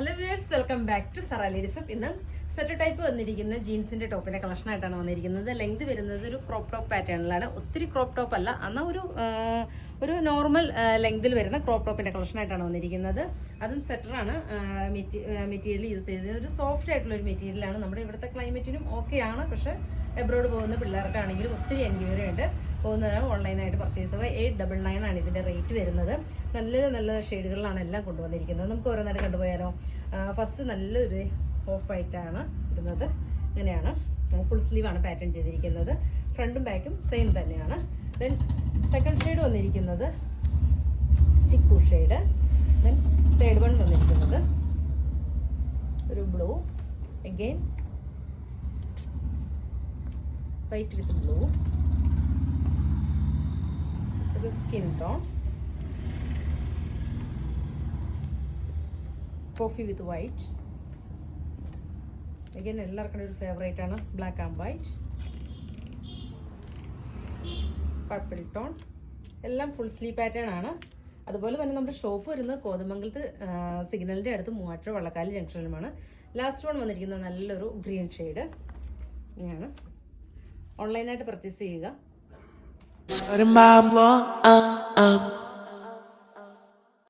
Hello viewers, welcome back to Zara ladies. ഇന്ന് set type വന്നിരിക്കുന്ന ജീൻസിന്റെ ടോപ്പിന്റെ കളക്ഷനായിട്ടാണ് വന്നിരിക്കുന്നത്. ലെങ്ത് വരുന്നത് ഒരു ക്രോപ്പ് ടോപ്പ് പാറ്റേണിലാണ്. ഒത്തിരി ക്രോപ്പ് ടോപ്പ് അല്ല, എന്നാൽ ഒരു നോർമൽ ലെങ്തിൽ വരുന്ന ക്രോപ്പ് ടോപ്പിന്റെ കളക്ഷനായിട്ടാണ് വന്നിരിക്കുന്നത്. അതും സെറ്ററാണ് മെറ്റീരിയൽ യൂസ് ചെയ്തത്. ഒരു സോഫ്റ്റ് ആയിട്ടുള്ള ഒരു മെറ്റീരിയലാണ്. നമ്മുടെ ഇവിടുത്തെ ക്ലൈമറ്റിനും ഓക്കെയാണ്. പക്ഷേ എബ്രോഡ് പോകുന്ന പിള്ളേർക്കാണെങ്കിലും ഒത്തിരി എൻക്വയറി ഉണ്ട്. പോകുന്നതിനാണ് ഓൺലൈനായിട്ട് പർച്ചേസ് ചെയ്യുക. 899 ആണ് ഇതിൻ്റെ റേറ്റ് വരുന്നത്. നല്ല നല്ല ഷെയ്ഡുകളിലാണ് എല്ലാം കൊണ്ടുവന്നിരിക്കുന്നത്. നമുക്ക് ഓരോന്നായിട്ട് കണ്ടുപോയാലോ. ഫസ്റ്റ് നല്ലൊരു ഓഫ് വൈറ്റാണ് ഇരുന്നത്. ഇങ്ങനെയാണ് ഫുൾ സ്ലീവാണ് പാറ്റേൺ ചെയ്തിരിക്കുന്നത്. ഫ്രണ്ടും ബാക്കും സെയിം തന്നെയാണ്. ദെൻ സെക്കൻഡ് ഷെയ്ഡ് വന്നിരിക്കുന്നത് ചിക്കു ഷെയ്ഡ്. ദെൻ തേർഡ് വൺ വന്നിരിക്കുന്നത് ഒരു blue, again white with blue, ഒരു skin tone, coffee with white. Again എല്ലാവർക്കും ഒരു ഫേവറേറ്റ് ആണ് black and white, purple tone. എല്ലാം ഫുൾ സ്ലീവ് പാറ്റേൺ ആണ്. അതുപോലെ തന്നെ നമ്മുടെ ഷോപ്പ് വരുന്നത് കോതമംഗലത്ത് സിഗ്നലിൻ്റെ അടുത്ത് മൂവാറ്റുപുഴ വള്ളക്കാലി ജംഗ്ഷനിലുമാണ്. ലാസ്റ്റ് വൺ വന്നിരിക്കുന്നത് നല്ലൊരു ഗ്രീൻ ഷെയ്ഡ്. ഇങ്ങനെയാണ്. ഓൺലൈനായിട്ട് പർച്ചേസ് ചെയ്യുക.